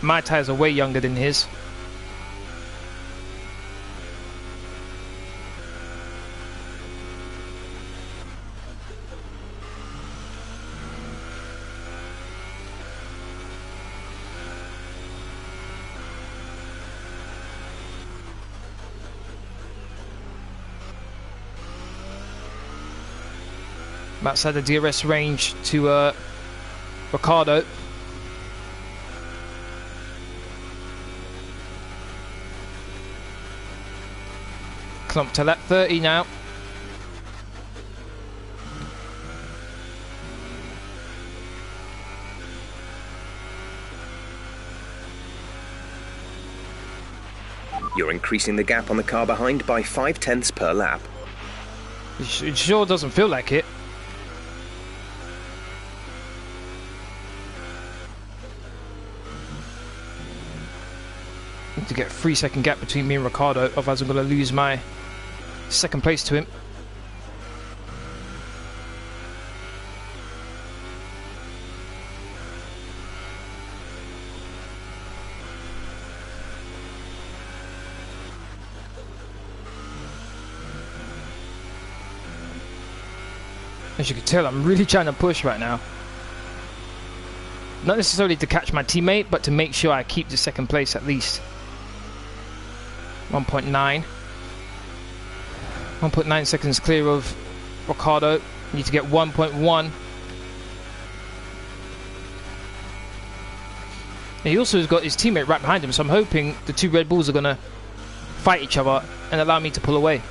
My tyres are way younger than his. I'm outside the DRS range to Ricardo. Come up to lap 30 now. You're increasing the gap on the car behind by 5/10 per lap. It sure doesn't feel like it. Need to get a 3-second gap between me and Ricardo, otherwise I'm going to lose my second place to him. As you can tell, I'm really trying to push right now. Not necessarily to catch my teammate, but to make sure I keep the second place at least. 1.9. 1.9 seconds clear of Ricardo. Need to get 1.1. He also has got his teammate right behind him, so I'm hoping the two Red Bulls are going to fight each other and allow me to pull away.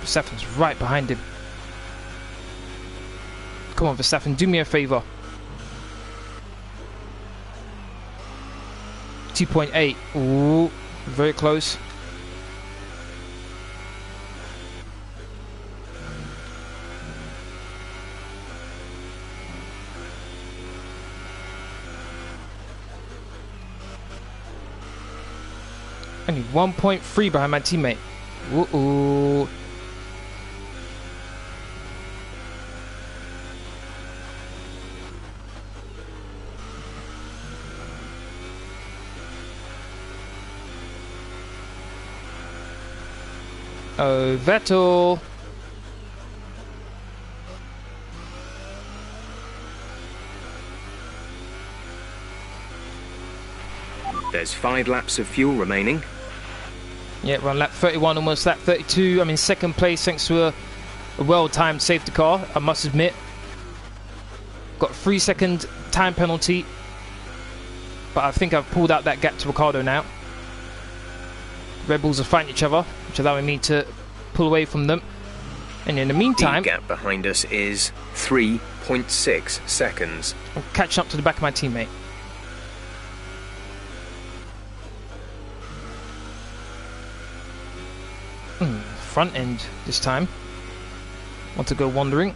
Verstappen's right behind him. Come on, Verstappen, do me a favour. 2.8. Ooh, very close. Only 1.3 behind my teammate. Ooh. Oh, Vettel. There's 5 laps of fuel remaining. Yeah, we're on lap 31, almost lap 32. I'm in second place thanks to a well-timed safety car, I must admit. Got a 3-second time penalty, but I think I've pulled out that gap to Ricardo now. Red Bulls are fighting each other, which is allowing me to pull away from them. And in the meantime, the gap behind us is 3.6 seconds. I'm catching up to the back of my teammate. Front end this time. Want to go wandering.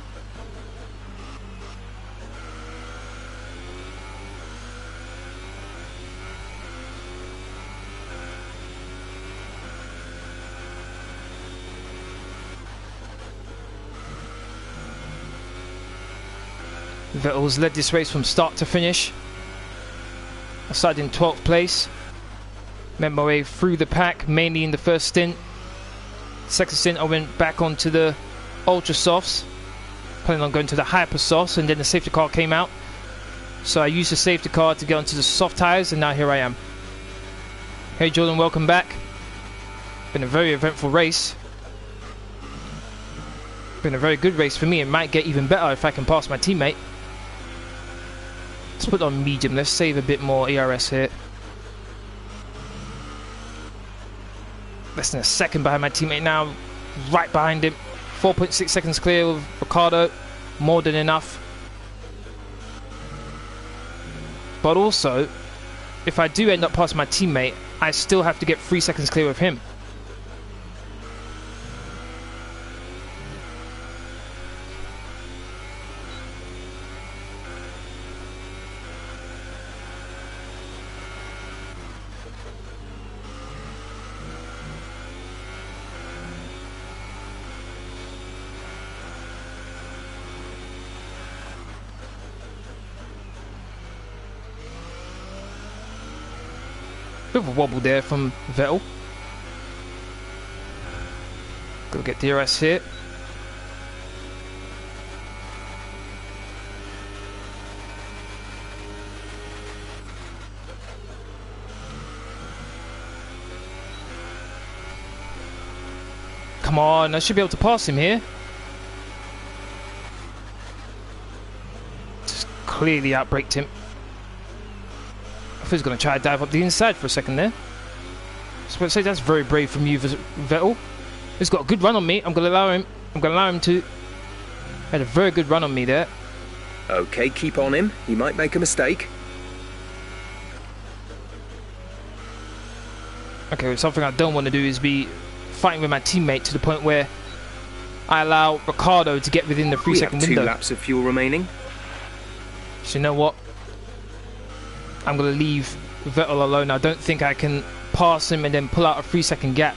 Vettel's led this race from start to finish. I started in 12th place. Made my way through the pack, mainly in the first stint. Second stint I went back onto the ultra softs, planning on going to the hyper softs, and then the safety car came out. So I used the safety car to get onto the soft tyres, and now here I am. Hey Jordan, welcome back. Been a very eventful race. Been a very good race for me. It might get even better if I can pass my teammate. Let's put it on medium. Let's save a bit more ERS here. Less than a second behind my teammate now. Right behind him. 4.6 seconds clear with Ricciardo. More than enough. But also, if I do end up passing my teammate, I still have to get 3 seconds clear of him. Bit of a wobble there from Vettel. Gotta get DRS here. Come on, I should be able to pass him here. Just clearly outbraked him. I thought he was going to try to dive up the inside for a second there. So I'd say that's very brave from you, Vettel. He's got a good run on me. I'm going to allow him. I'm going to allow him to. Had a very good run on me there. Okay, keep on him. He might make a mistake. Okay, well, something I don't want to do is be fighting with my teammate to the point where I allow Ricciardo to get within the 3 second window. 2 laps of fuel remaining. So you know what? I'm going to leave Vettel alone. I don't think I can pass him and then pull out a 3 second gap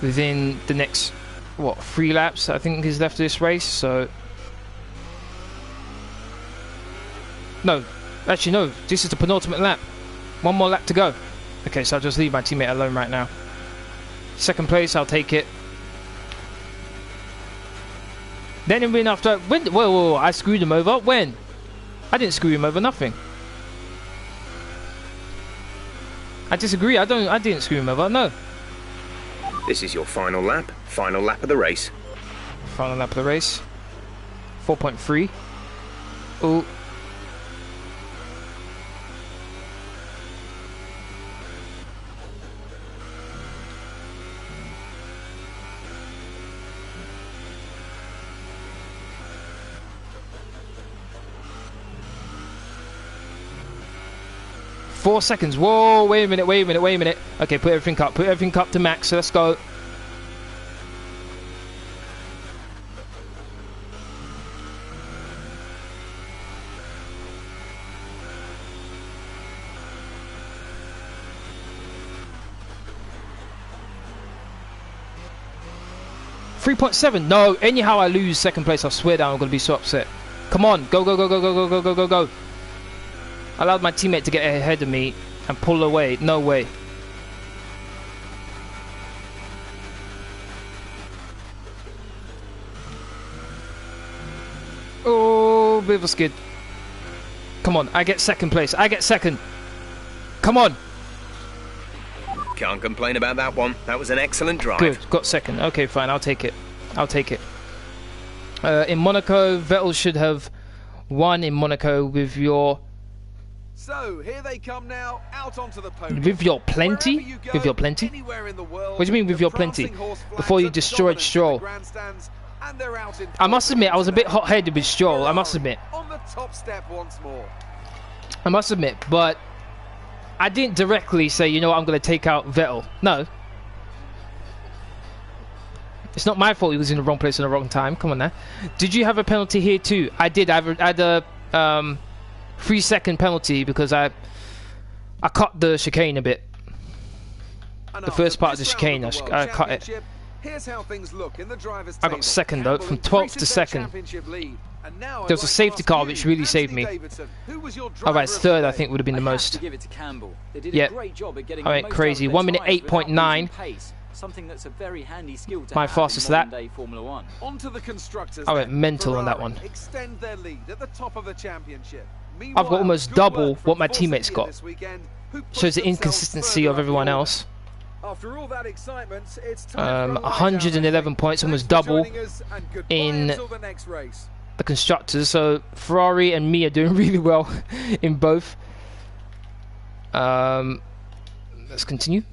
within the next, what, 3 laps I think is left of this race. So no, actually no, this is the penultimate lap. 1 more lap to go. Okay, so I'll just leave my teammate alone right now. Second place, I'll take it. Then in win after, when, whoa, I screwed him over. When? I didn't screw him over, nothing. I disagree. I didn't screw him over. No. This is your final lap of the race. Final lap of the race. 4.3. Oh. Four seconds. Whoa, wait a minute. Okay, put everything up to max. So let's go. .7. No, anyhow I lose second place. I swear down I'm going to be so upset. Come on, go. I allowed my teammate to get ahead of me and pull away. No way. Oh, bit of a skid. Come on, I get second place. Come on. Can't complain about that one. That was an excellent drive. Good, got second. Okay, fine, I'll take it. In Monaco, Vettel should have won in Monaco with your... So here they come now, out onto the podium. With your plenty? With your plenty? What do you mean with your plenty? Before you destroyed Stroll. I must admit, I was a bit hot-headed with Stroll, I must admit. On the top step once more. I must admit, but I didn't directly say, you know what, I'm going to take out Vettel. No. It's not my fault he was in the wrong place at the wrong time. Come on now. Did you have a penalty here too? I did. I had a 3 second penalty because I cut the chicane a bit. The first part of the chicane, I cut it. Here's how things look in the driver's I got second though, from 12th to second. There was a safety car which really saved me. Alright, third I think would have been the most. Yeah, I went crazy. 1 minute 8.9. Something that's a very handy skill to my fastest lap. Onto the constructors. I went mental on that one. Extend their lead at the top of the championship. I've got almost double what my teammates got. Shows the inconsistency of everyone else. After all that excitement, it's 111 points, almost double in the a Constructors, so Ferrari and me are doing really well in both. Let's continue.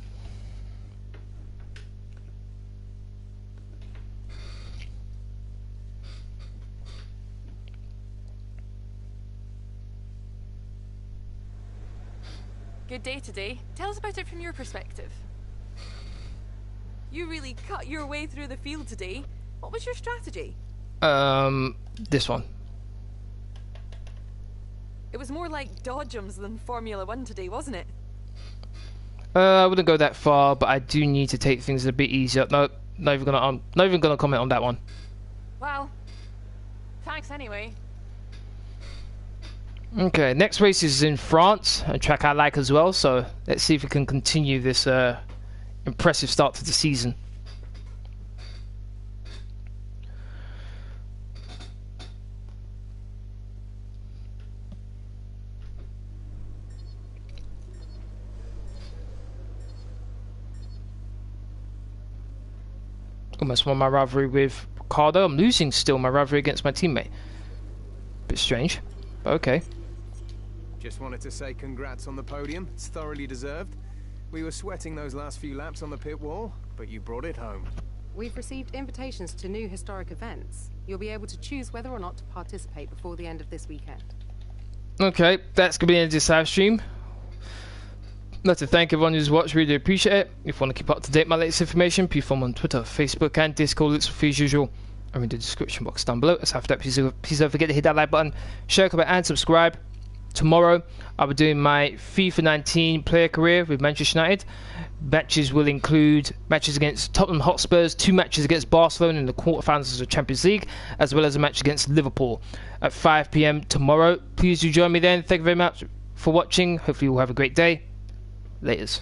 Good day today. Tell us about it from your perspective. You really cut your way through the field today. What was your strategy? This one. It was more like dodgems than Formula 1 today, wasn't it? I wouldn't go that far, but I do need to take things a bit easier. No, not even gonna comment on that one. Well, thanks anyway. Okay, next race is in France, a track I like as well. So let's see if we can continue this impressive start to the season. Almost won my rivalry with Ricardo. I'm losing still my rivalry against my teammate. Bit strange, but okay. Just wanted to say congrats on the podium. It's thoroughly deserved. We were sweating those last few laps on the pit wall, but you brought it home. We've received invitations to new historic events. You'll be able to choose whether or not to participate before the end of this weekend. Okay, that's going to be the end of this live stream. I'd like to thank everyone who's watched, really appreciate it. If you want to keep up to date with my latest information, please follow me on Twitter, Facebook and Discord. Links for as usual are in the description box down below. Aside from that, please don't forget to hit that like button, share, comment and subscribe. Tomorrow I'll be doing my FIFA 19 player career with Manchester United. Matches will include matches against Tottenham Hotspurs, 2 matches against Barcelona in the quarterfinals of the Champions League, as well as a match against Liverpool at 5 PM tomorrow. Please do join me then. Thank you very much for watching. Hopefully you will have a great day. Laters.